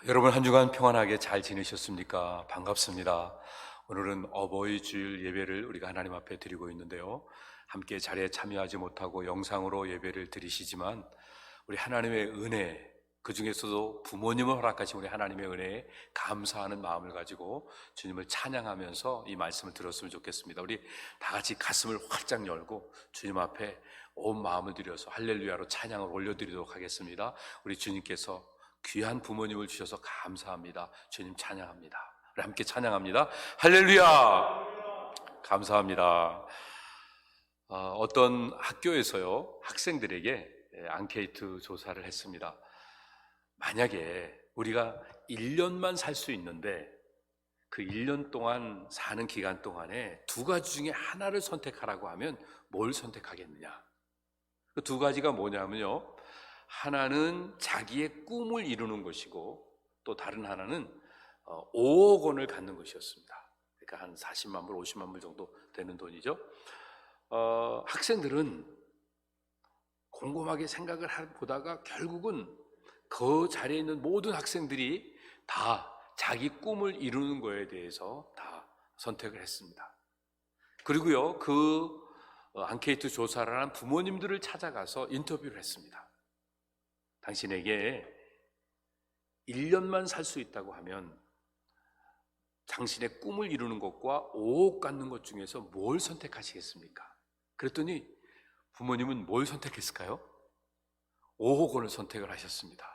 여러분 한 주간 평안하게 잘 지내셨습니까? 반갑습니다. 오늘은 어버이 주일 예배를 우리가 하나님 앞에 드리고 있는데요. 함께 자리에 참여하지 못하고 영상으로 예배를 드리시지만 우리 하나님의 은혜, 그 중에서도 부모님을 허락하신 우리 하나님의 은혜에 감사하는 마음을 가지고 주님을 찬양하면서 이 말씀을 들었으면 좋겠습니다. 우리 다 같이 가슴을 활짝 열고 주님 앞에 온 마음을 들여서 할렐루야로 찬양을 올려드리도록 하겠습니다. 우리 주님께서 귀한 부모님을 주셔서 감사합니다. 주님 찬양합니다. 우리 함께 찬양합니다. 할렐루야! 감사합니다. 어떤 학교에서요, 학생들에게 앙케이트 조사를 했습니다. 만약에 우리가 1년만 살 수 있는데 그 1년 동안 사는 기간 동안에 두 가지 중에 하나를 선택하라고 하면 뭘 선택하겠느냐? 그 두 가지가 뭐냐면요, 하나는 자기의 꿈을 이루는 것이고 또 다른 하나는 5억 원을 갖는 것이었습니다. 그러니까 한 40만 불, 50만 불 정도 되는 돈이죠. 학생들은 곰곰하게 생각을 보다가 결국은 그 자리에 있는 모든 학생들이 다 자기 꿈을 이루는 거에 대해서 다 선택을 했습니다. 그리고요, 그 앙케이트 조사를 한 부모님들을 찾아가서 인터뷰를 했습니다. 당신에게 1년만 살 수 있다고 하면 당신의 꿈을 이루는 것과 5억 갖는 것 중에서 뭘 선택하시겠습니까? 그랬더니 부모님은 뭘 선택했을까요? 5억 원을 선택을 하셨습니다.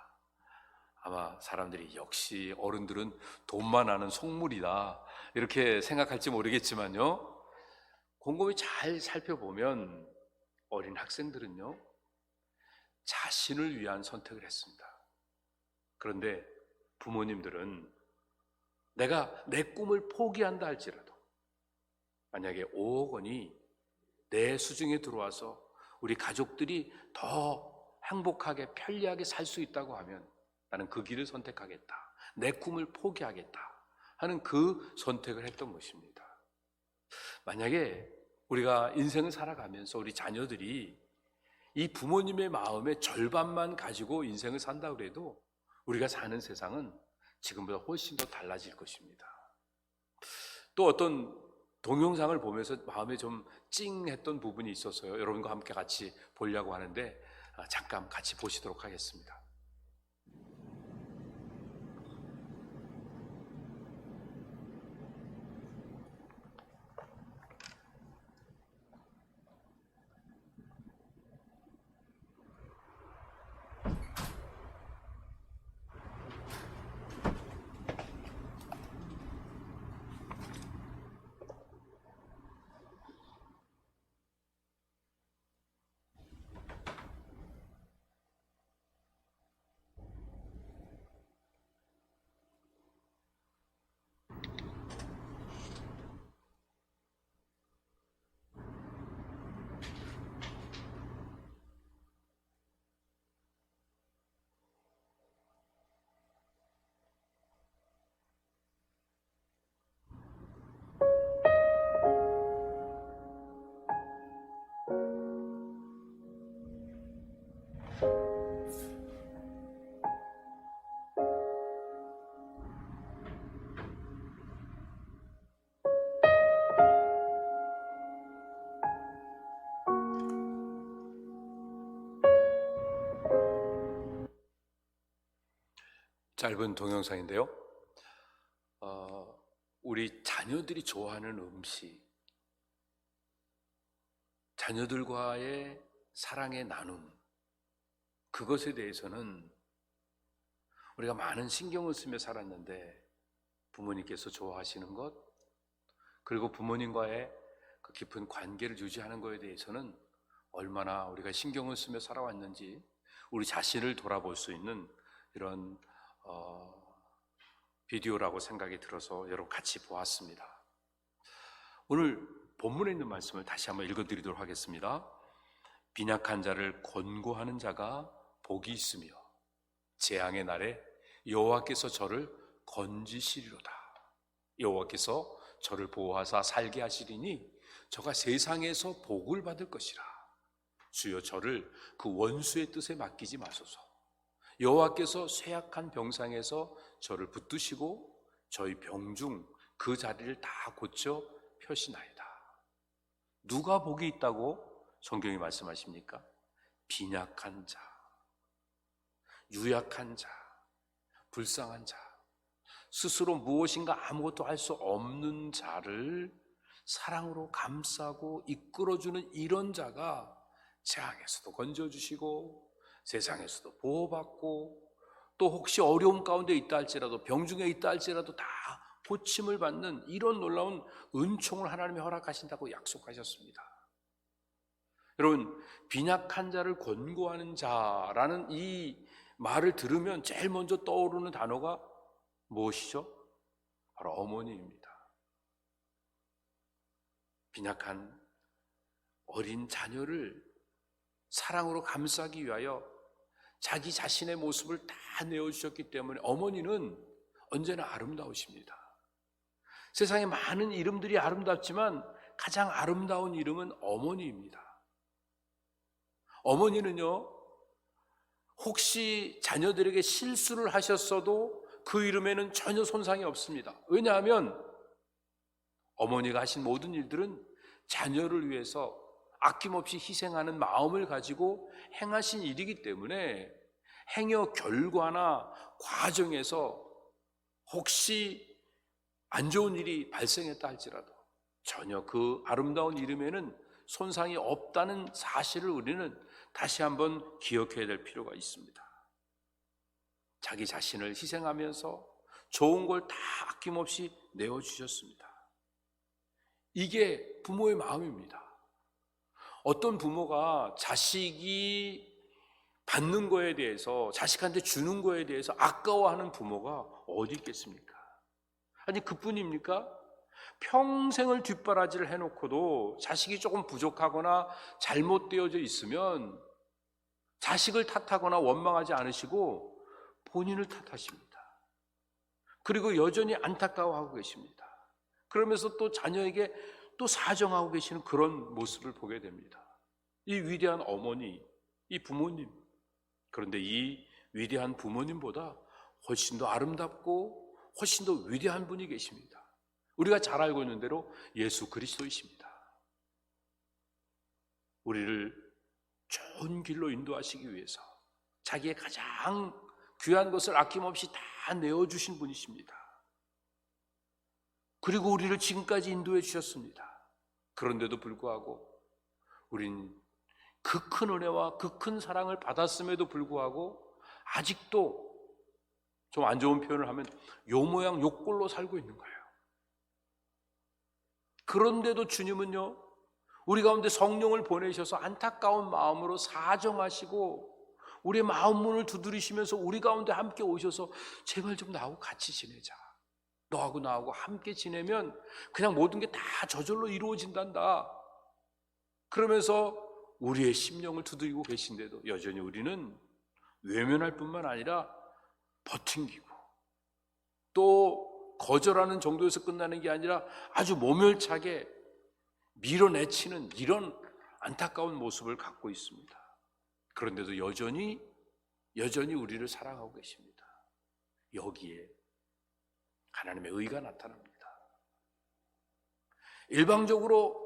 아마 사람들이 역시 어른들은 돈만 아는 속물이다 이렇게 생각할지 모르겠지만요, 곰곰이 잘 살펴보면 어린 학생들은요, 자신을 위한 선택을 했습니다. 그런데 부모님들은 내가 내 꿈을 포기한다 할지라도 만약에 5억 원이 내 수중에 들어와서 우리 가족들이 더 행복하게 편리하게 살 수 있다고 하면 나는 그 길을 선택하겠다, 내 꿈을 포기하겠다 하는 그 선택을 했던 것입니다. 만약에 우리가 인생을 살아가면서 우리 자녀들이 이 부모님의 마음의 절반만 가지고 인생을 산다고 해도 우리가 사는 세상은 지금보다 훨씬 더 달라질 것입니다. 또 어떤 동영상을 보면서 마음에 좀 찡했던 부분이 있어서요, 여러분과 함께 같이 보려고 하는데 잠깐 같이 보시도록 하겠습니다. 짧은 동영상인데요, 우리 자녀들이 좋아하는 음식, 자녀들과의 사랑의 나눔, 그것에 대해서는 우리가 많은 신경을 쓰며 살았는데 부모님께서 좋아하시는 것, 그리고 부모님과의 그 깊은 관계를 유지하는 것에 대해서는 얼마나 우리가 신경을 쓰며 살아왔는지 우리 자신을 돌아볼 수 있는 이런 비디오라고 생각이 들어서 여러분 같이 보았습니다. 오늘 본문에 있는 말씀을 다시 한번 읽어드리도록 하겠습니다. 빈약한 자를 권고하는 자가 복이 있으며 재앙의 날에 여호와께서 저를 건지시리로다. 여호와께서 저를 보호하사 살게 하시리니 저가 세상에서 복을 받을 것이라. 주여 저를 그 원수의 뜻에 맡기지 마소서. 여호와께서 쇠약한 병상에서 저를 붙드시고 저희 병중 그 자리를 다 고쳐 펴시나이다. 누가 복이 있다고 성경이 말씀하십니까? 빈약한 자, 유약한 자, 불쌍한 자, 스스로 무엇인가 아무것도 할 수 없는 자를 사랑으로 감싸고 이끌어주는 이런 자가 재앙에서도 건져주시고 세상에서도 보호받고 또 혹시 어려움 가운데 있다 할지라도 병중에 있다 할지라도 다 고침을 받는 이런 놀라운 은총을 하나님이 허락하신다고 약속하셨습니다. 여러분, 빈약한 자를 권고하는 자라는 이 말을 들으면 제일 먼저 떠오르는 단어가 무엇이죠? 바로 어머니입니다. 빈약한 어린 자녀를 사랑으로 감싸기 위하여 자기 자신의 모습을 다 내어주셨기 때문에 어머니는 언제나 아름다우십니다. 세상에 많은 이름들이 아름답지만 가장 아름다운 이름은 어머니입니다. 어머니는요, 혹시 자녀들에게 실수를 하셨어도 그 이름에는 전혀 손상이 없습니다. 왜냐하면 어머니가 하신 모든 일들은 자녀를 위해서 아낌없이 희생하는 마음을 가지고 행하신 일이기 때문에 행여 결과나 과정에서 혹시 안 좋은 일이 발생했다 할지라도 전혀 그 아름다운 이름에는 손상이 없다는 사실을 우리는 다시 한번 기억해야 될 필요가 있습니다. 자기 자신을 희생하면서 좋은 걸 다 아낌없이 내어주셨습니다. 이게 부모의 마음입니다. 어떤 부모가 자식이 받는 거에 대해서, 자식한테 주는 거에 대해서 아까워하는 부모가 어디 있겠습니까? 아니, 그뿐입니까? 평생을 뒷바라지를 해놓고도 자식이 조금 부족하거나 잘못되어져 있으면 자식을 탓하거나 원망하지 않으시고 본인을 탓하십니다. 그리고 여전히 안타까워하고 계십니다. 그러면서 또 자녀에게 또 사정하고 계시는 그런 모습을 보게 됩니다. 이 위대한 어머니, 이 부모님, 그런데 이 위대한 부모님보다 훨씬 더 아름답고 훨씬 더 위대한 분이 계십니다. 우리가 잘 알고 있는 대로 예수 그리스도이십니다. 우리를 좋은 길로 인도하시기 위해서 자기의 가장 귀한 것을 아낌없이 다 내어주신 분이십니다. 그리고 우리를 지금까지 인도해 주셨습니다. 그런데도 불구하고 우린 그 큰 은혜와 그 큰 사랑을 받았음에도 불구하고 아직도 좀 안 좋은 표현을 하면 요 모양 요 꼴로 살고 있는 거예요. 그런데도 주님은요, 우리 가운데 성령을 보내셔서 안타까운 마음으로 사정하시고 우리의 마음 문을 두드리시면서 우리 가운데 함께 오셔서 제발 좀 나하고 같이 지내자. 너하고 나하고 함께 지내면 그냥 모든 게 다 저절로 이루어진단다. 그러면서 우리의 심령을 두드리고 계신데도 여전히 우리는 외면할 뿐만 아니라 버팅기고 또 거절하는 정도에서 끝나는 게 아니라 아주 모멸차게 밀어내치는 이런 안타까운 모습을 갖고 있습니다. 그런데도 여전히 우리를 사랑하고 계십니다. 여기에 하나님의 의가 나타납니다. 일방적으로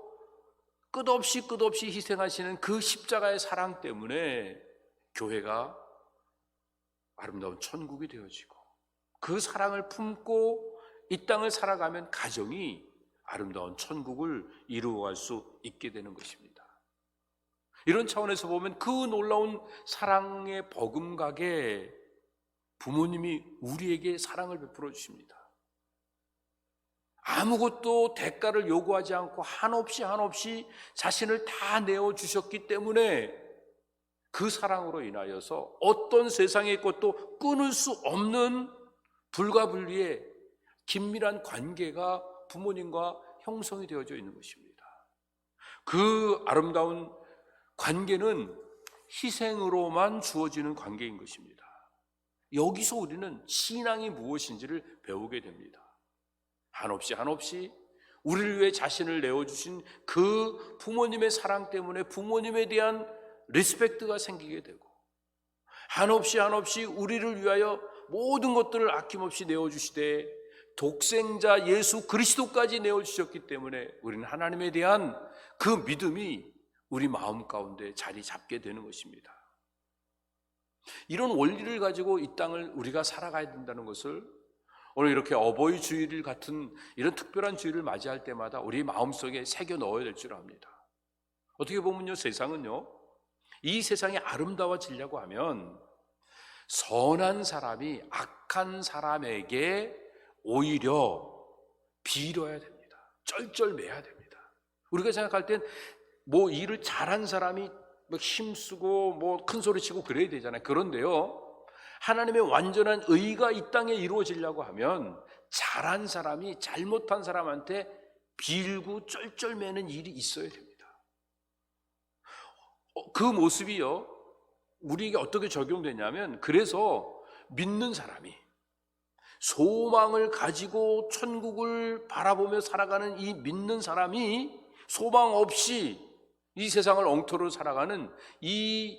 끝없이 희생하시는 그 십자가의 사랑 때문에 교회가 아름다운 천국이 되어지고 그 사랑을 품고 이 땅을 살아가면 가정이 아름다운 천국을 이루어갈 수 있게 되는 것입니다. 이런 차원에서 보면 그 놀라운 사랑의 버금가게 부모님이 우리에게 사랑을 베풀어 주십니다. 아무것도 대가를 요구하지 않고 한없이 자신을 다 내어주셨기 때문에 그 사랑으로 인하여서 어떤 세상의 것도 끊을 수 없는 불가분리의 긴밀한 관계가 부모님과 형성이 되어져 있는 것입니다. 그 아름다운 관계는 희생으로만 주어지는 관계인 것입니다. 여기서 우리는 신앙이 무엇인지를 배우게 됩니다. 한없이 우리를 위해 자신을 내어주신 그 부모님의 사랑 때문에 부모님에 대한 리스펙트가 생기게 되고 한없이 우리를 위하여 모든 것들을 아낌없이 내어주시되 독생자 예수 그리스도까지 내어주셨기 때문에 우리는 하나님에 대한 그 믿음이 우리 마음 가운데 자리 잡게 되는 것입니다. 이런 원리를 가지고 이 땅을 우리가 살아가야 된다는 것을 오늘 이렇게 어버이 주일 같은 이런 특별한 주일을 맞이할 때마다 우리 마음속에 새겨 넣어야 될 줄 압니다. 어떻게 보면요, 세상은요, 이 세상이 아름다워지려고 하면 선한 사람이 악한 사람에게 오히려 빌어야 됩니다. 쩔쩔매야 됩니다. 우리가 생각할 땐 뭐 일을 잘한 사람이 뭐 힘쓰고 뭐 큰 소리 치고 그래야 되잖아요. 그런데요, 하나님의 완전한 의가 이 땅에 이루어지려고 하면 잘한 사람이 잘못한 사람한테 빌고 쩔쩔매는 일이 있어야 됩니다. 그 모습이요, 우리에게 어떻게 적용되냐면, 그래서 믿는 사람이 소망을 가지고 천국을 바라보며 살아가는 이 믿는 사람이 소망 없이 이 세상을 엉터로 살아가는 이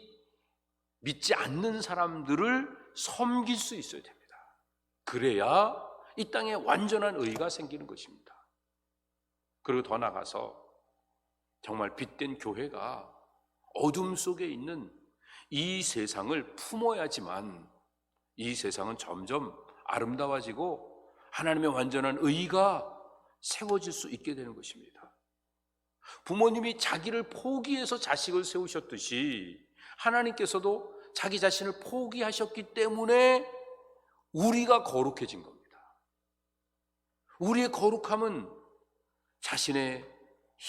믿지 않는 사람들을 섬길 수 있어야 됩니다. 그래야 이 땅에 완전한 의가 생기는 것입니다. 그리고 더 나아가서 정말 빛된 교회가 어둠 속에 있는 이 세상을 품어야지만 이 세상은 점점 아름다워지고 하나님의 완전한 의가 세워질 수 있게 되는 것입니다. 부모님이 자기를 포기해서 자식을 세우셨듯이 하나님께서도 자기 자신을 포기하셨기 때문에 우리가 거룩해진 겁니다. 우리의 거룩함은 자신의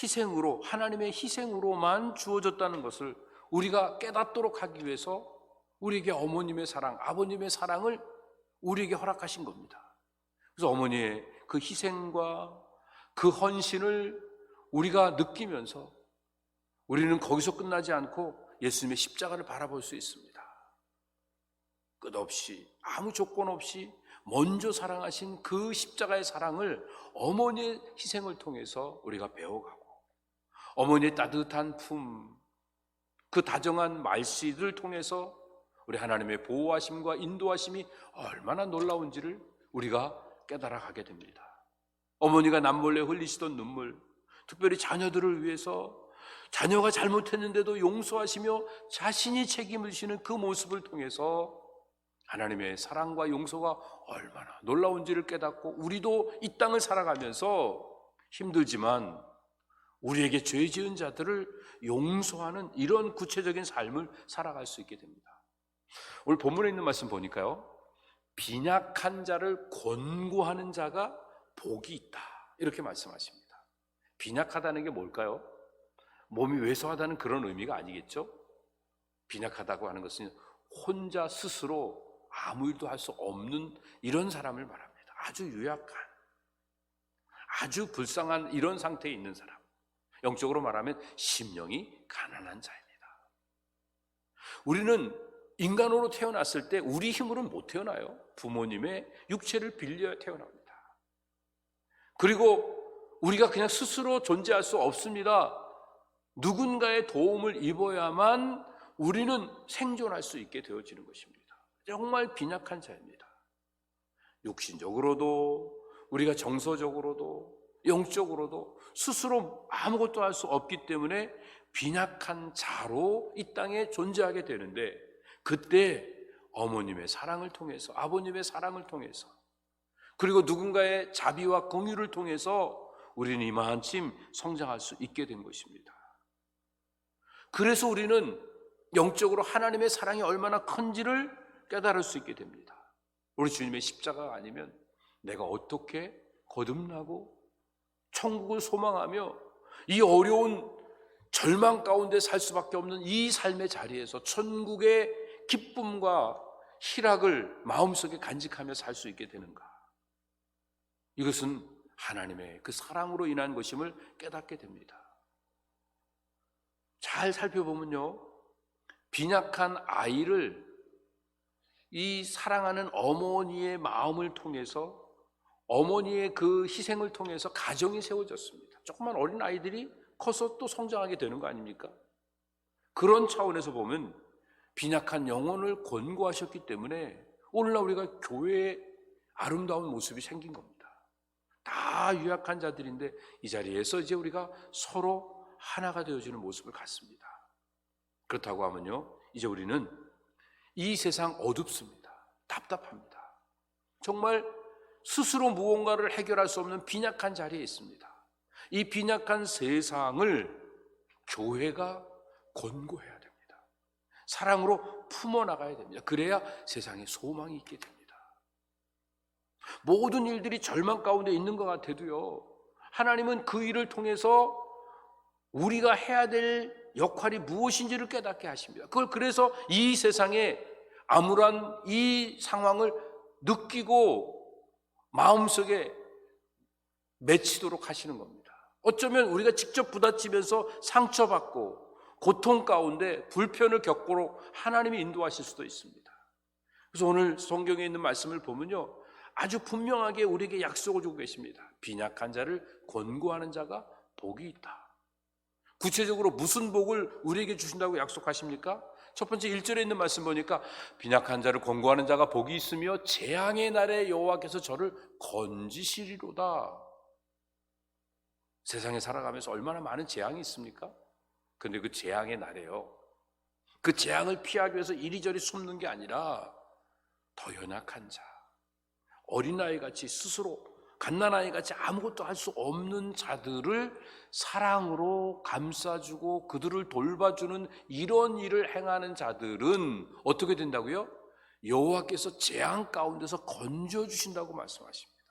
희생으로, 하나님의 희생으로만 주어졌다는 것을 우리가 깨닫도록 하기 위해서 우리에게 어머님의 사랑, 아버님의 사랑을 우리에게 허락하신 겁니다. 그래서 어머니의 그 희생과 그 헌신을 우리가 느끼면서 우리는 거기서 끝나지 않고 예수님의 십자가를 바라볼 수 있습니다. 끝없이, 아무 조건 없이 먼저 사랑하신 그 십자가의 사랑을 어머니의 희생을 통해서 우리가 배워가고, 어머니의 따뜻한 품, 그 다정한 말씨를 통해서 우리 하나님의 보호하심과 인도하심이 얼마나 놀라운지를 우리가 깨달아가게 됩니다. 어머니가 남몰래 흘리시던 눈물, 특별히 자녀들을 위해서 자녀가 잘못했는데도 용서하시며 자신이 책임을 지는 그 모습을 통해서 하나님의 사랑과 용서가 얼마나 놀라운지를 깨닫고, 우리도 이 땅을 살아가면서 힘들지만 우리에게 죄 지은 자들을 용서하는 이런 구체적인 삶을 살아갈 수 있게 됩니다. 오늘 본문에 있는 말씀 보니까요, 빈약한 자를 권고하는 자가 복이 있다, 이렇게 말씀하십니다. 빈약하다는 게 뭘까요? 몸이 왜소하다는 그런 의미가 아니겠죠? 빈약하다고 하는 것은 혼자 스스로 아무 일도 할 수 없는 이런 사람을 말합니다. 아주 유약한, 아주 불쌍한 이런 상태에 있는 사람, 영적으로 말하면 심령이 가난한 자입니다. 우리는 인간으로 태어났을 때 우리 힘으로는 못 태어나요. 부모님의 육체를 빌려야 태어납니다. 그리고 우리가 그냥 스스로 존재할 수 없습니다. 누군가의 도움을 입어야만 우리는 생존할 수 있게 되어지는 것입니다. 정말 빈약한 자입니다. 육신적으로도, 우리가 정서적으로도, 영적으로도 스스로 아무것도 할 수 없기 때문에 빈약한 자로 이 땅에 존재하게 되는데, 그때 어머님의 사랑을 통해서, 아버님의 사랑을 통해서, 그리고 누군가의 자비와 공유를 통해서 우리는 이만큼 성장할 수 있게 된 것입니다. 그래서 우리는 영적으로 하나님의 사랑이 얼마나 큰지를 깨달을 수 있게 됩니다. 우리 주님의 십자가가 아니면 내가 어떻게 거듭나고 천국을 소망하며 이 어려운 절망 가운데 살 수밖에 없는 이 삶의 자리에서 천국의 기쁨과 희락을 마음속에 간직하며 살 수 있게 되는가? 이것은 하나님의 그 사랑으로 인한 것임을 깨닫게 됩니다. 잘 살펴보면요, 빈약한 아이를 이 사랑하는 어머니의 마음을 통해서, 어머니의 그 희생을 통해서 가정이 세워졌습니다. 조그만 어린 아이들이 커서 또 성장하게 되는 거 아닙니까? 그런 차원에서 보면 빈약한 영혼을 권고하셨기 때문에 오늘날 우리가 교회의 아름다운 모습이 생긴 겁니다. 다 유약한 자들인데 이 자리에서 이제 우리가 서로 하나가 되어지는 모습을 갖습니다. 그렇다고 하면요, 이제 우리는 이 세상 어둡습니다. 답답합니다. 정말 스스로 무언가를 해결할 수 없는 빈약한 자리에 있습니다. 이 빈약한 세상을 교회가 권고해야 됩니다. 사랑으로 품어나가야 됩니다. 그래야 세상에 소망이 있게 됩니다. 모든 일들이 절망 가운데 있는 것 같아도요, 하나님은 그 일을 통해서 우리가 해야 될 역할이 무엇인지를 깨닫게 하십니다. 그걸 그래서 이 세상에 암울한 이 상황을 느끼고 마음속에 맺히도록 하시는 겁니다. 어쩌면 우리가 직접 부딪히면서 상처받고 고통 가운데 불편을 겪도록 하나님이 인도하실 수도 있습니다. 그래서 오늘 성경에 있는 말씀을 보면요, 아주 분명하게 우리에게 약속을 주고 계십니다. 빈약한 자를 권고하는 자가 복이 있다. 구체적으로 무슨 복을 우리에게 주신다고 약속하십니까? 첫 번째 1절에 있는 말씀 보니까 빈약한 자를 권고하는 자가 복이 있으며 재앙의 날에 여호와께서 저를 건지시리로다. 세상에 살아가면서 얼마나 많은 재앙이 있습니까? 그런데 그 재앙의 날에요, 그 재앙을 피하기 위해서 이리저리 숨는 게 아니라 더 연약한 자, 어린아이같이 스스로 갓난아이같이 아무것도 할 수 없는 자들을 사랑으로 감싸주고 그들을 돌봐주는 이런 일을 행하는 자들은 어떻게 된다고요? 여호와께서 재앙 가운데서 건져주신다고 말씀하십니다.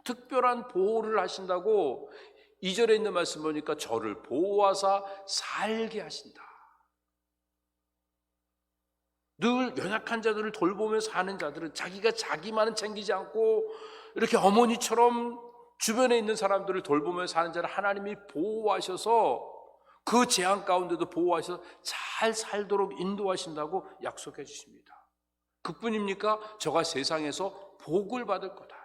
특별한 보호를 하신다고 2절에 있는 말씀 보니까 저를 보호하사 살게 하신다. 늘 연약한 자들을 돌보며 사는 자들은 자기가 자기만은 챙기지 않고 이렇게 어머니처럼 주변에 있는 사람들을 돌보며 사는 자를 하나님이 보호하셔서 그 재앙 가운데도 보호하셔서 잘 살도록 인도하신다고 약속해 주십니다. 그뿐입니까? 저가 세상에서 복을 받을 거다.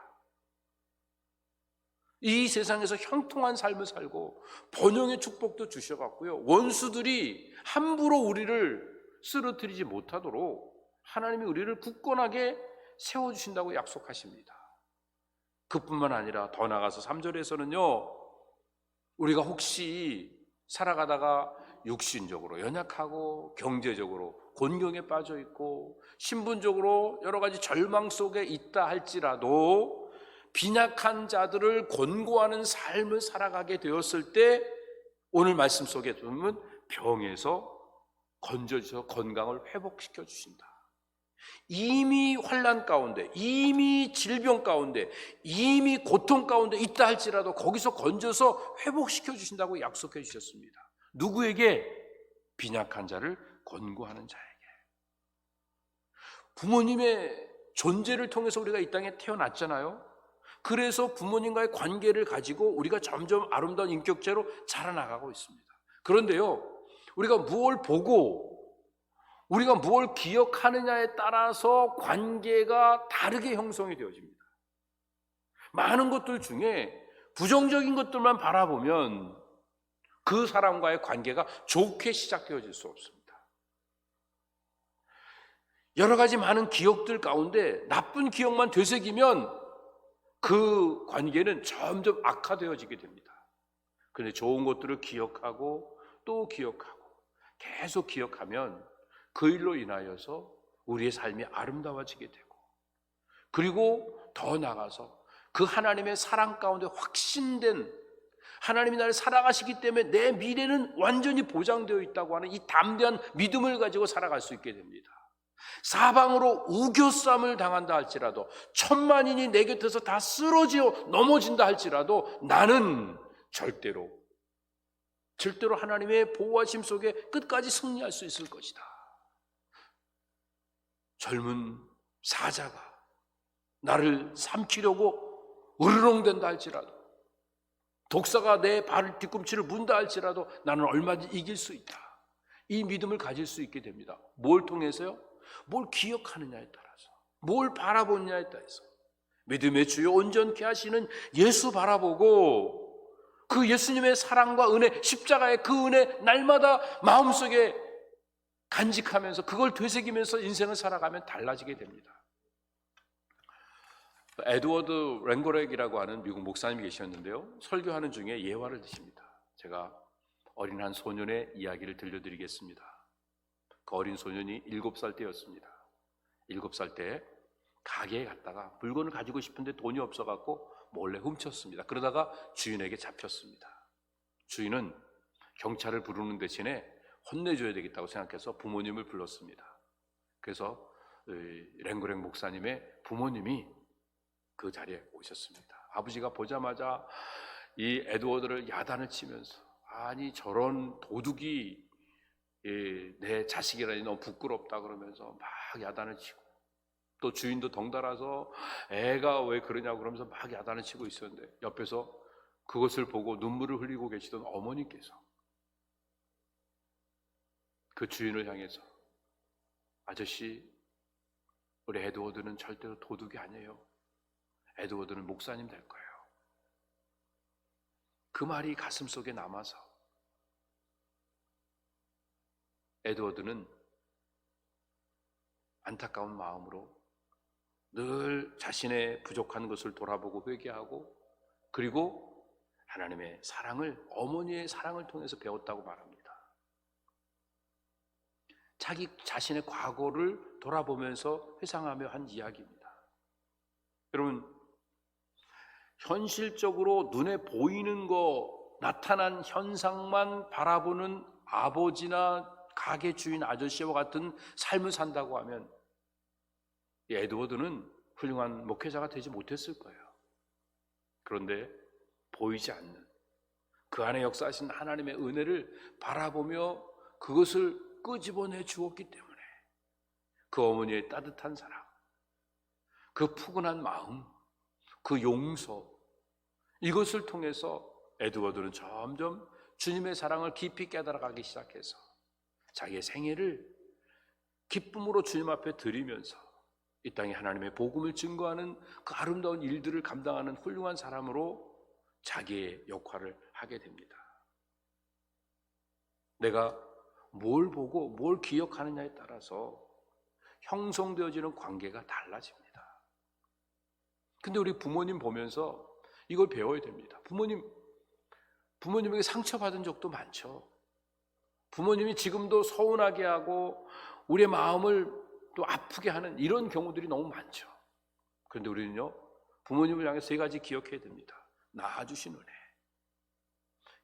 이 세상에서 형통한 삶을 살고 번영의 축복도 주셔갖고요, 원수들이 함부로 우리를 쓰러뜨리지 못하도록 하나님이 우리를 굳건하게 세워주신다고 약속하십니다. 그뿐만 아니라 더 나아가서 3절에서는요, 우리가 혹시 살아가다가 육신적으로 연약하고 경제적으로 곤경에 빠져 있고 신분적으로 여러 가지 절망 속에 있다 할지라도 빈약한 자들을 권고하는 삶을 살아가게 되었을 때 오늘 말씀 속에 보면 병에서 건져서 건강을 회복시켜 주신다. 이미 환난 가운데, 이미 질병 가운데, 이미 고통 가운데 있다 할지라도 거기서 건져서 회복시켜 주신다고 약속해 주셨습니다. 누구에게? 빈약한 자를 권고하는 자에게. 부모님의 존재를 통해서 우리가 이 땅에 태어났잖아요. 그래서 부모님과의 관계를 가지고 우리가 점점 아름다운 인격체로 자라나가고 있습니다. 그런데요, 우리가 무엇을 보고 우리가 무엇을 기억하느냐에 따라서 관계가 다르게 형성이 되어집니다. 많은 것들 중에 부정적인 것들만 바라보면 그 사람과의 관계가 좋게 시작되어질 수 없습니다. 여러 가지 많은 기억들 가운데 나쁜 기억만 되새기면 그 관계는 점점 악화되어지게 됩니다. 그런데 좋은 것들을 기억하고 또 기억하고 계속 기억하면 그 일로 인하여서 우리의 삶이 아름다워지게 되고, 그리고 더 나아가서 그 하나님의 사랑 가운데 확신된, 하나님이 나를 사랑하시기 때문에 내 미래는 완전히 보장되어 있다고 하는 이 담대한 믿음을 가지고 살아갈 수 있게 됩니다. 사방으로 우겨쌈을 당한다 할지라도, 천만인이 내 곁에서 다 쓰러져 넘어진다 할지라도 나는 절대로 하나님의 보호하심 속에 끝까지 승리할 수 있을 것이다. 젊은 사자가 나를 삼키려고 으르렁댄다 할지라도, 독사가 내 발 뒤꿈치를 문다 할지라도 나는 얼마든지 이길 수 있다. 이 믿음을 가질 수 있게 됩니다. 뭘 통해서요? 뭘 기억하느냐에 따라서, 뭘 바라보느냐에 따라서. 믿음의 주요 온전케 하시는 예수 바라보고 그 예수님의 사랑과 은혜, 십자가의 그 은혜 날마다 마음속에 간직하면서 그걸 되새기면서 인생을 살아가면 달라지게 됩니다. 에드워드 랭고렉이라고 하는 미국 목사님이 계셨는데요, 설교하는 중에 예화를 드십니다. 제가 어린 한 소년의 이야기를 들려드리겠습니다. 그 어린 소년이 7살 때였습니다. 7살 때 가게에 갔다가 물건을 가지고 싶은데 돈이 없어갖고 몰래 훔쳤습니다. 그러다가 주인에게 잡혔습니다. 주인은 경찰을 부르는 대신에 혼내줘야 되겠다고 생각해서 부모님을 불렀습니다. 그래서 랭고렉 목사님의 부모님이 그 자리에 오셨습니다. 아버지가 보자마자 이 에드워드를 야단을 치면서, 아니 저런 도둑이 내 자식이라니 너무 부끄럽다 그러면서 막 야단을 치고, 또 주인도 덩달아서 애가 왜 그러냐고 그러면서 막 야단을 치고 있었는데, 옆에서 그것을 보고 눈물을 흘리고 계시던 어머니께서 그 주인을 향해서, 아저씨, 우리 에드워드는 절대로 도둑이 아니에요. 에드워드는 목사님 될 거예요. 그 말이 가슴속에 남아서 에드워드는 안타까운 마음으로 늘 자신의 부족한 것을 돌아보고 회개하고, 그리고 하나님의 사랑을, 어머니의 사랑을 통해서 배웠다고 말합니다. 자기 자신의 과거를 돌아보면서 회상하며 한 이야기입니다. 여러분, 현실적으로 눈에 보이는 거, 나타난 현상만 바라보는 아버지나 가게 주인 아저씨와 같은 삶을 산다고 하면 이 에드워드는 훌륭한 목회자가 되지 못했을 거예요. 그런데 보이지 않는 그 안에 역사하신 하나님의 은혜를 바라보며 그것을 끄집어내 주었기 때문에 그 어머니의 따뜻한 사랑, 그 푸근한 마음, 그 용서, 이것을 통해서 에드워드는 점점 주님의 사랑을 깊이 깨달아가기 시작해서 자기의 생애를 기쁨으로 주님 앞에 드리면서 이 땅에 하나님의 복음을 증거하는 그 아름다운 일들을 감당하는 훌륭한 사람으로 자기의 역할을 하게 됩니다. 내가 뭘 보고 뭘 기억하느냐에 따라서 형성되어지는 관계가 달라집니다. 근데 우리 부모님 보면서 이걸 배워야 됩니다. 부모님에게 상처받은 적도 많죠. 부모님이 지금도 서운하게 하고 우리의 마음을 또 아프게 하는 이런 경우들이 너무 많죠. 그런데 우리는요, 부모님을 향해 3가지 기억해야 됩니다. 낳아주신 은혜,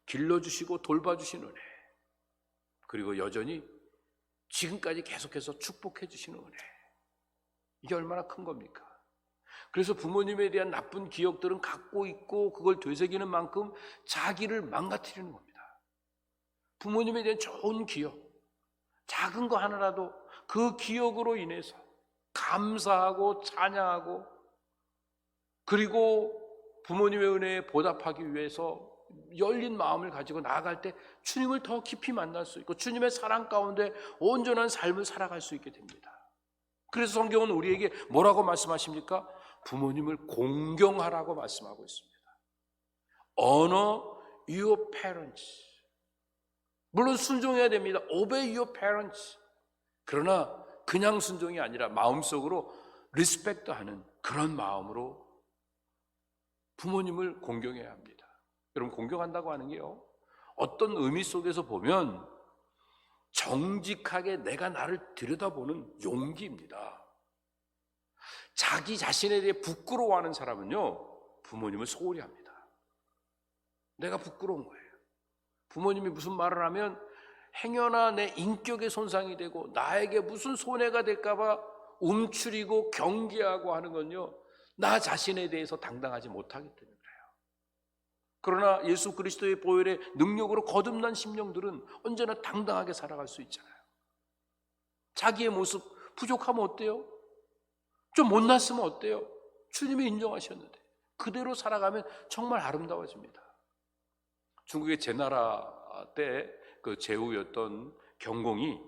길러주시고 돌봐주신 은혜, 그리고 여전히 지금까지 계속해서 축복해 주시는 은혜. 이게 얼마나 큰 겁니까? 그래서 부모님에 대한 나쁜 기억들은 갖고 있고 그걸 되새기는 만큼 자기를 망가뜨리는 겁니다. 부모님에 대한 좋은 기억, 작은 거 하나라도 그 기억으로 인해서 감사하고 찬양하고, 그리고 부모님의 은혜에 보답하기 위해서 열린 마음을 가지고 나아갈 때 주님을 더 깊이 만날 수 있고 주님의 사랑 가운데 온전한 삶을 살아갈 수 있게 됩니다. 그래서 성경은 우리에게 뭐라고 말씀하십니까? 부모님을 공경하라고 말씀하고 있습니다. Honor your parents. 물론 순종해야 됩니다. Obey your parents. 그러나 그냥 순종이 아니라 마음속으로 리스펙트하는 그런 마음으로 부모님을 공경해야 합니다. 여러분, 공경한다고 하는 게요, 어떤 의미 속에서 보면 정직하게 내가 나를 들여다보는 용기입니다. 자기 자신에 대해 부끄러워하는 사람은요, 부모님을 소홀히 합니다. 내가 부끄러운 거예요. 부모님이 무슨 말을 하면 행여나 내 인격에 손상이 되고 나에게 무슨 손해가 될까봐 움츠리고 경계하고 하는 건요, 나 자신에 대해서 당당하지 못하기 때문에 그래요. 그러나 예수 그리스도의 보혈의 능력으로 거듭난 심령들은 언제나 당당하게 살아갈 수 있잖아요. 자기의 모습 부족하면 어때요? 좀 못났으면 어때요? 주님이 인정하셨는데 그대로 살아가면 정말 아름다워집니다. 중국의 제나라 때 그 제후였던 경공이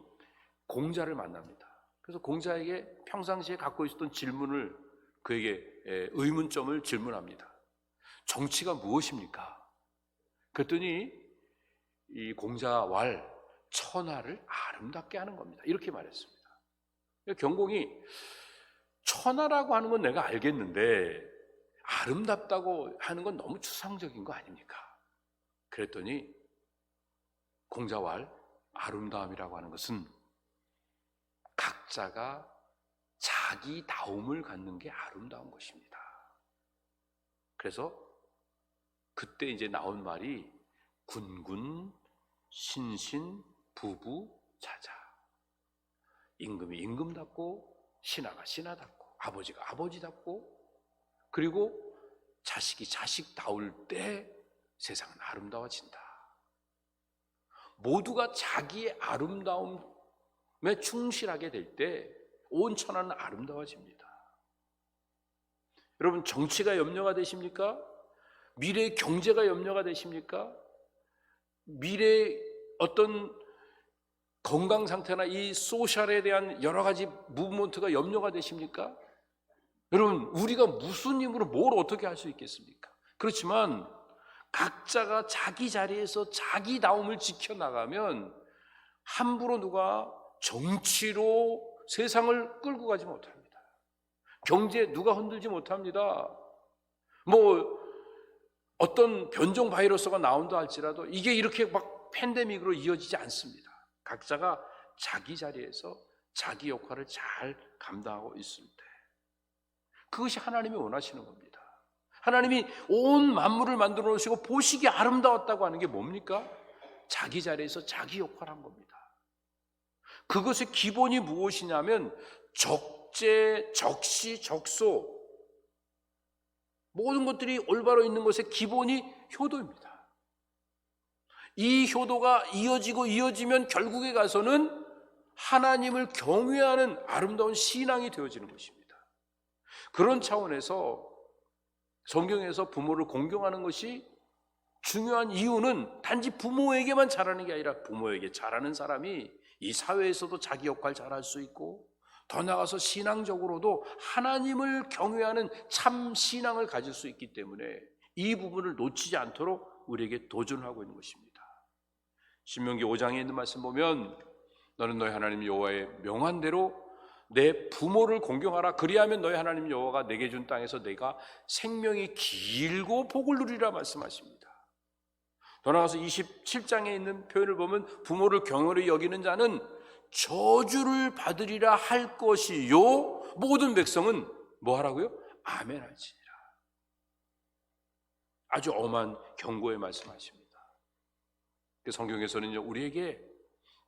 공자를 만납니다. 그래서 공자에게 평상시에 갖고 있었던 질문을, 그에게 의문점을 질문합니다. 정치가 무엇입니까? 그랬더니 이 공자 왈 천하를 아름답게 하는 겁니다. 이렇게 말했습니다. 경공이 천하라고 하는 건 내가 알겠는데 아름답다고 하는 건 너무 추상적인 거 아닙니까? 그랬더니 공자왈 아름다움이라고 하는 것은 각자가 자기다움을 갖는 게 아름다운 것입니다. 그래서 그때 이제 나온 말이 군군, 신신, 부부, 자자. 임금이 임금답고 신하가 신하답고 아버지가 아버지답고 그리고 자식이 자식다울 때 세상은 아름다워진다. 모두가 자기의 아름다움에 충실하게 될 때 온 천하는 아름다워집니다. 여러분, 정치가 염려가 되십니까? 미래의 경제가 염려가 되십니까? 미래의 어떤 건강 상태나 이 소셜에 대한 여러 가지 무브먼트가 염려가 되십니까? 여러분, 우리가 무슨 힘으로 뭘 어떻게 할 수 있겠습니까? 그렇지만 각자가 자기 자리에서 자기다움을 지켜나가면 함부로 누가 정치로 세상을 끌고 가지 못합니다. 경제 누가 흔들지 못합니다. 어떤 변종 바이러스가 나온다 할지라도 이게 이렇게 막 팬데믹으로 이어지지 않습니다. 각자가 자기 자리에서 자기 역할을 잘 감당하고 있을 때 그것이 하나님이 원하시는 겁니다. 하나님이 온 만물을 만들어 놓으시고 보시기에 아름다웠다고 하는 게 뭡니까? 자기 자리에서 자기 역할을 한 겁니다. 그것의 기본이 무엇이냐면 적재, 적시, 적소 모든 것들이 올바로 있는 것의 기본이 효도입니다. 이 효도가 이어지고 이어지면 결국에 가서는 하나님을 경외하는 아름다운 신앙이 되어지는 것입니다. 그런 차원에서 성경에서 부모를 공경하는 것이 중요한 이유는 단지 부모에게만 잘하는 게 아니라 부모에게 잘하는 사람이 이 사회에서도 자기 역할 잘할 수 있고 더 나아가서 신앙적으로도 하나님을 경외하는 참 신앙을 가질 수 있기 때문에 이 부분을 놓치지 않도록 우리에게 도전을 하고 있는 것입니다. 신명기 5장에 있는 말씀 보면 너는 너희 하나님 여호와의 명한 대로 내 부모를 공경하라. 그리하면 너희 하나님 여호와가 내게 준 땅에서 내가 생명이 길고 복을 누리라 말씀하십니다. 더 나아가서 27장에 있는 표현을 보면 부모를 경외히 여기는 자는 저주를 받으리라 할 것이요 모든 백성은 뭐 하라고요? 아멘 할지니라. 아주 엄한 경고의 말씀하십니다. 성경에서는 우리에게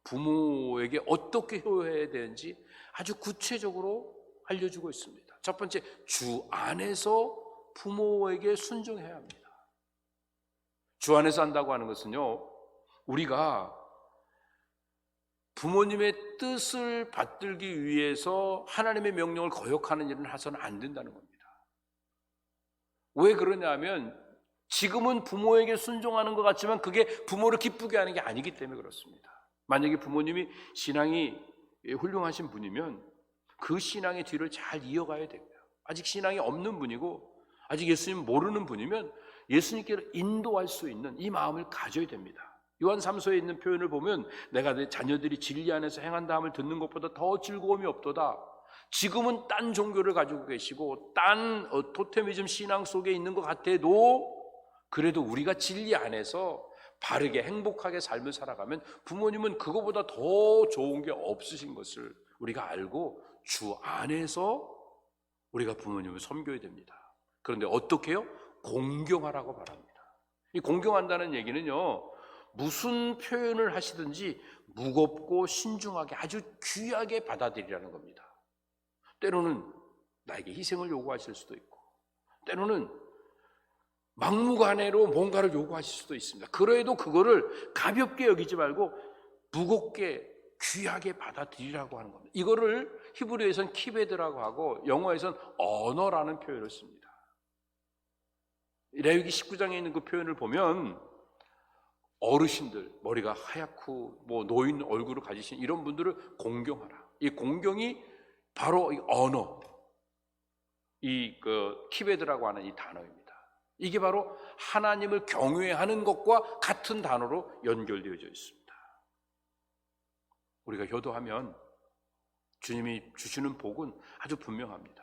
부모에게 어떻게 효해야 되는지 아주 구체적으로 알려주고 있습니다. 첫 번째, 주 안에서 부모에게 순종해야 합니다. 주 안에서 한다고 하는 것은요, 우리가 부모님의 뜻을 받들기 위해서 하나님의 명령을 거역하는 일을 해서는 안 된다는 겁니다. 왜 그러냐면 지금은 부모에게 순종하는 것 같지만 그게 부모를 기쁘게 하는 게 아니기 때문에 그렇습니다. 만약에 부모님이 신앙이 훌륭하신 분이면 그 신앙의 뒤를 잘 이어가야 되고요. 아직 신앙이 없는 분이고 아직 예수님 모르는 분이면 예수님께로 인도할 수 있는 이 마음을 가져야 됩니다. 요한 3서에 있는 표현을 보면 내가 내 자녀들이 진리 안에서 행한다함을 듣는 것보다 더 즐거움이 없도다. 지금은 딴 종교를 가지고 계시고 딴 토테미즘 신앙 속에 있는 것 같아도 그래도 우리가 진리 안에서 바르게 행복하게 삶을 살아가면 부모님은 그거보다 더 좋은 게 없으신 것을 우리가 알고 주 안에서 우리가 부모님을 섬겨야 됩니다. 그런데 어떻게 해요? 공경하라고 말합니다. 이 공경한다는 얘기는요, 무슨 표현을 하시든지 무겁고 신중하게 아주 귀하게 받아들이라는 겁니다. 때로는 나에게 희생을 요구하실 수도 있고 때로는 막무가내로 뭔가를 요구하실 수도 있습니다. 그래도 그거를 가볍게 여기지 말고 무겁게 귀하게 받아들이라고 하는 겁니다. 이거를 히브리어에서는 키베드라고 하고 영어에서는 언어라는 표현을 씁니다. 레위기 19장에 있는 그 표현을 보면 어르신들, 머리가 하얗고 노인 얼굴을 가지신 이런 분들을 공경하라. 이 공경이 바로 이 언어, 키베드라고 하는 이 단어입니다. 이게 바로 하나님을 경외하는 것과 같은 단어로 연결되어져 있습니다. 우리가 효도하면 주님이 주시는 복은 아주 분명합니다.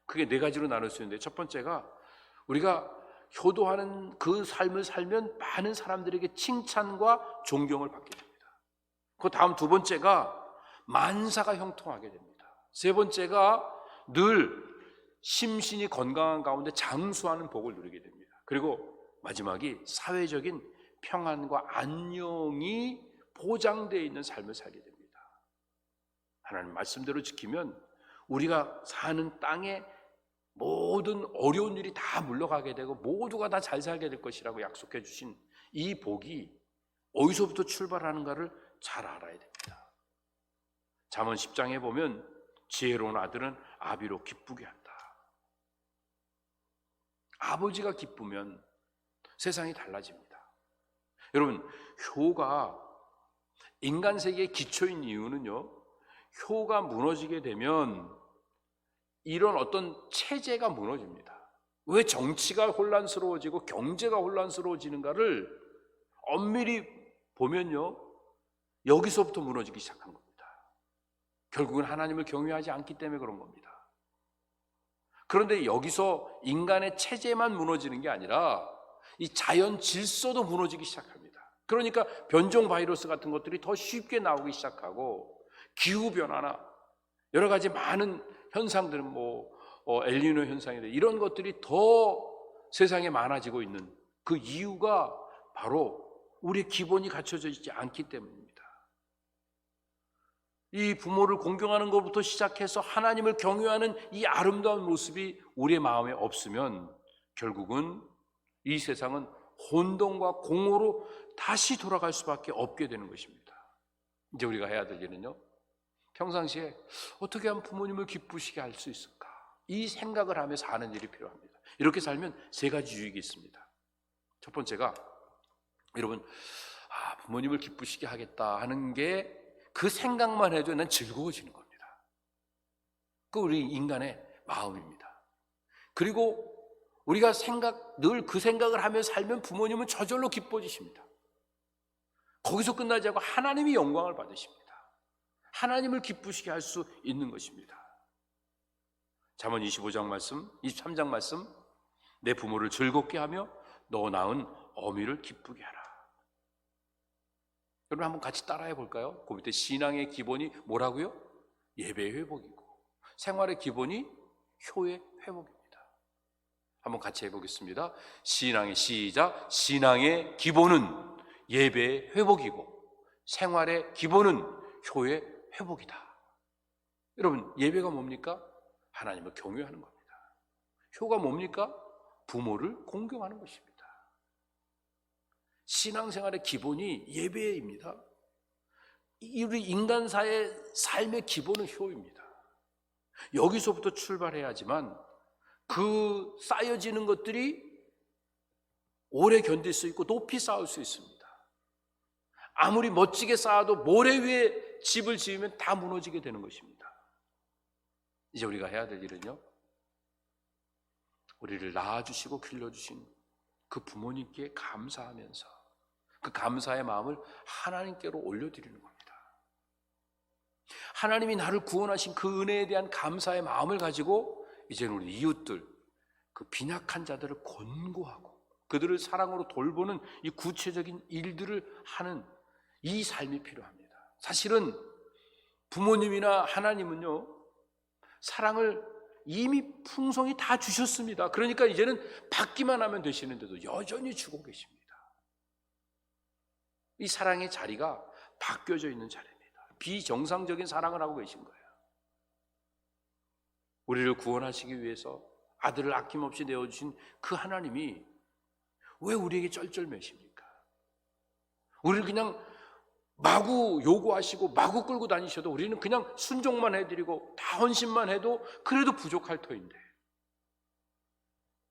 그게 네 가지로 나눌 수 있는데, 첫 번째가 우리가 효도하는 그 삶을 살면 많은 사람들에게 칭찬과 존경을 받게 됩니다. 그 다음 두 번째가 만사가 형통하게 됩니다. 세 번째가 늘 심신이 건강한 가운데 장수하는 복을 누리게 됩니다. 그리고 마지막이 사회적인 평안과 안녕이 보장되어 있는 삶을 살게 됩니다. 하나님 말씀대로 지키면 우리가 사는 땅에 모든 어려운 일이 다 물러가게 되고 모두가 다 잘 살게 될 것이라고 약속해 주신 이 복이 어디서부터 출발하는가를 잘 알아야 됩니다. 잠언 10장에 보면 지혜로운 아들은 아비로 기쁘게 한다. 아버지가 기쁘면 세상이 달라집니다. 여러분, 효가 인간 세계의 기초인 이유는요, 효가 무너지게 되면 이런 어떤 체제가 무너집니다. 왜 정치가 혼란스러워지고 경제가 혼란스러워지는가를 엄밀히 보면요, 여기서부터 무너지기 시작한 겁니다. 결국은 하나님을 경외하지 않기 때문에 그런 겁니다. 그런데 여기서 인간의 체제만 무너지는 게 아니라 이 자연 질서도 무너지기 시작합니다. 그러니까 변종 바이러스 같은 것들이 더 쉽게 나오기 시작하고, 기후변화나 여러 가지 많은 현상들은 엘니노 현상이나 이런 것들이 더 세상에 많아지고 있는 그 이유가 바로 우리의 기본이 갖춰져 있지 않기 때문입니다. 이 부모를 공경하는 것부터 시작해서 하나님을 경외하는 이 아름다운 모습이 우리의 마음에 없으면 결국은 이 세상은 혼돈과 공허로 다시 돌아갈 수밖에 없게 되는 것입니다. 이제 우리가 해야 될 일은요, 평상시에 어떻게 하면 부모님을 기쁘시게 할 수 있을까? 이 생각을 하며 사는 일이 필요합니다. 이렇게 살면 세 가지 유익이 있습니다. 첫 번째가, 여러분, 부모님을 기쁘시게 하겠다 하는 게 그 생각만 해도 난 즐거워지는 겁니다. 그 우리 인간의 마음입니다. 그리고 우리가 늘 그 생각을 하며 살면 부모님은 저절로 기뻐지십니다. 거기서 끝나지 않고 하나님이 영광을 받으십니다. 하나님을 기쁘시게 할 수 있는 것입니다. 잠언 25장 말씀, 23장 말씀, 내 부모를 즐겁게 하며 너 낳은 어미를 기쁘게 하라. 여러분 한번 같이 따라해 볼까요? 그 밑에 신앙의 기본이 뭐라고요? 예배의 회복이고, 생활의 기본이 효의 회복입니다. 한번 같이 해보겠습니다. 시작. 신앙의 기본은 예배의 회복이고 생활의 기본은 효의 회복이다. 여러분, 예배가 뭡니까? 하나님을 경외하는 겁니다. 효가 뭡니까? 부모를 공경하는 것입니다. 신앙생활의 기본이 예배입니다. 우리 인간사의 삶의 기본은 효입니다. 여기서부터 출발해야지만 그 쌓여지는 것들이 오래 견딜 수 있고 높이 쌓을 수 있습니다. 아무리 멋지게 쌓아도 모래 위에 집을 지으면 다 무너지게 되는 것입니다. 이제 우리가 해야 될 일은요, 우리를 낳아주시고 길러주신 그 부모님께 감사하면서 그 감사의 마음을 하나님께로 올려드리는 겁니다. 하나님이 나를 구원하신 그 은혜에 대한 감사의 마음을 가지고 이제는 우리 이웃들, 그 빈약한 자들을 권고하고 그들을 사랑으로 돌보는 이 구체적인 일들을 하는 이 삶이 필요합니다. 사실은 부모님이나 하나님은요, 사랑을 이미 풍성히 다 주셨습니다. 그러니까 이제는 받기만 하면 되시는데도 여전히 주고 계십니다. 이 사랑의 자리가 바뀌어져 있는 자리입니다. 비정상적인 사랑을 하고 계신 거예요. 우리를 구원하시기 위해서 아들을 아낌없이 내어주신 그 하나님이 왜 우리에게 쩔쩔매십니까? 우리를 그냥 마구 요구하시고 마구 끌고 다니셔도 우리는 그냥 순종만 해드리고 다 헌신만 해도 그래도 부족할 터인데,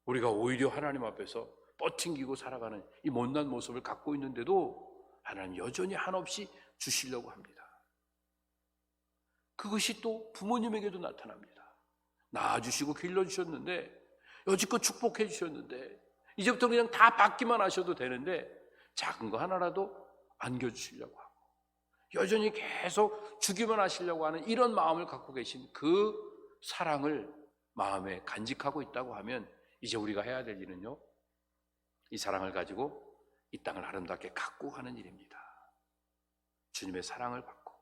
우리가 오히려 하나님 앞에서 뻗팅기고 살아가는 이 못난 모습을 갖고 있는데도 하나님 여전히 한없이 주시려고 합니다. 그것이 또 부모님에게도 나타납니다. 낳아주시고 길러주셨는데, 여지껏 축복해 주셨는데 이제부터 그냥 다 받기만 하셔도 되는데 작은 거 하나라도 안겨주시려고 하고, 여전히 계속 주기만 하시려고 하는 이런 마음을 갖고 계신 그 사랑을 마음에 간직하고 있다고 하면 이제 우리가 해야 될 일은요, 이 사랑을 가지고 이 땅을 아름답게 갖고 가는 일입니다. 주님의 사랑을 받고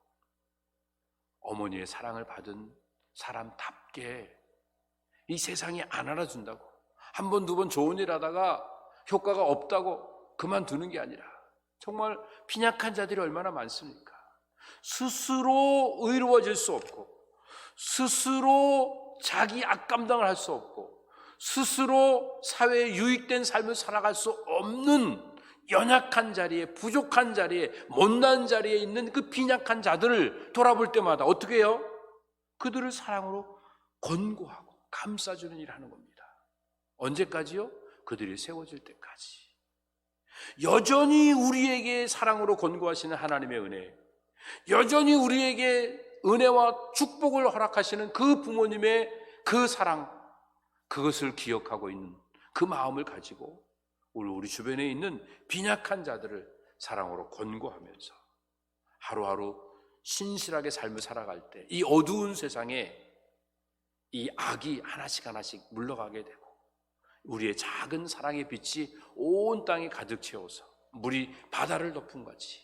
어머니의 사랑을 받은 사람답게 이 세상이 안 알아준다고, 한 번, 두 번 좋은 일 하다가 효과가 없다고 그만두는 게 아니라, 정말 빈약한 자들이 얼마나 많습니까? 스스로 의로워질 수 없고, 스스로 자기 악감당을 할 수 없고, 스스로 사회에 유익된 삶을 살아갈 수 없는 연약한 자리에, 부족한 자리에, 못난 자리에 있는 그 빈약한 자들을 돌아볼 때마다 어떻게 해요? 그들을 사랑으로 권고하고 감싸주는 일을 하는 겁니다. 언제까지요? 그들이 세워질 때까지. 여전히 우리에게 사랑으로 권고하시는 하나님의 은혜, 여전히 우리에게 은혜와 축복을 허락하시는 그 부모님의 그 사랑, 그것을 기억하고 있는 그 마음을 가지고 우리 주변에 있는 빈약한 자들을 사랑으로 권고하면서 하루하루 신실하게 삶을 살아갈 때 이 어두운 세상에 이 악이 하나씩 하나씩 물러가게 되고, 우리의 작은 사랑의 빛이 온 땅에 가득 채워서 물이 바다를 덮은 같이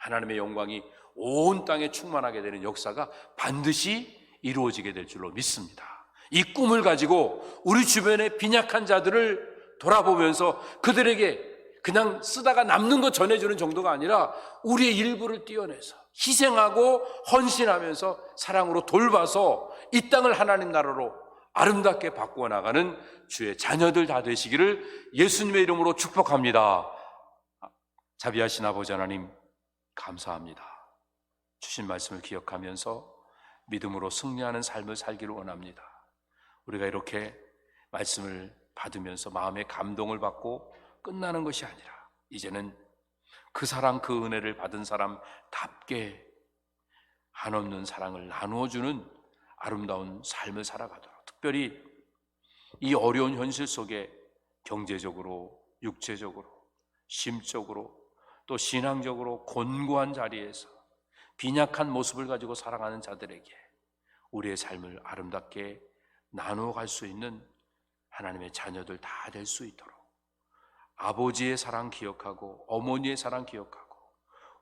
하나님의 영광이 온 땅에 충만하게 되는 역사가 반드시 이루어지게 될 줄로 믿습니다. 이 꿈을 가지고 우리 주변의 빈약한 자들을 돌아보면서 그들에게 그냥 쓰다가 남는 거 전해주는 정도가 아니라 우리의 일부를 떼어내서 희생하고 헌신하면서 사랑으로 돌봐서 이 땅을 하나님 나라로 아름답게 바꾸어 나가는 주의 자녀들 다 되시기를 예수님의 이름으로 축복합니다. 자비하신 아버지 하나님, 감사합니다. 주신 말씀을 기억하면서 믿음으로 승리하는 삶을 살기를 원합니다. 우리가 이렇게 말씀을 받으면서 마음의 감동을 받고 끝나는 것이 아니라 이제는 그 사랑, 그 은혜를 받은 사람답게 한없는 사랑을 나누어주는 아름다운 삶을 살아가도록, 특별히 이 어려운 현실 속에 경제적으로, 육체적으로, 심적으로, 또 신앙적으로 곤고한 자리에서 빈약한 모습을 가지고 살아가는 자들에게 우리의 삶을 아름답게 나누어 갈 수 있는 하나님의 자녀들 다 될 수 있도록 아버지의 사랑 기억하고 어머니의 사랑 기억하고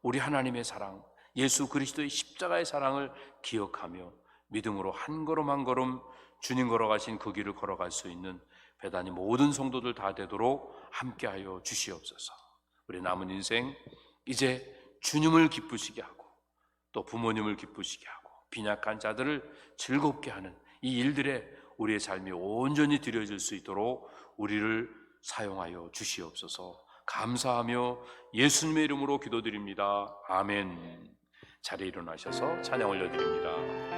우리 하나님의 사랑, 예수 그리스도의 십자가의 사랑을 기억하며 믿음으로 한 걸음 한 걸음 주님 걸어가신 그 길을 걸어갈 수 있는 배단이 모든 성도들 다 되도록 함께하여 주시옵소서. 우리 남은 인생 이제 주님을 기쁘시게 하고 또 부모님을 기쁘시게 하고 빈약한 자들을 즐겁게 하는 이 일들에 우리의 삶이 온전히 드려질 수 있도록 우리를 사용하여 주시옵소서. 감사하며 예수님의 이름으로 기도드립니다. 아멘. 자리에 일어나셔서 찬양 올려드립니다.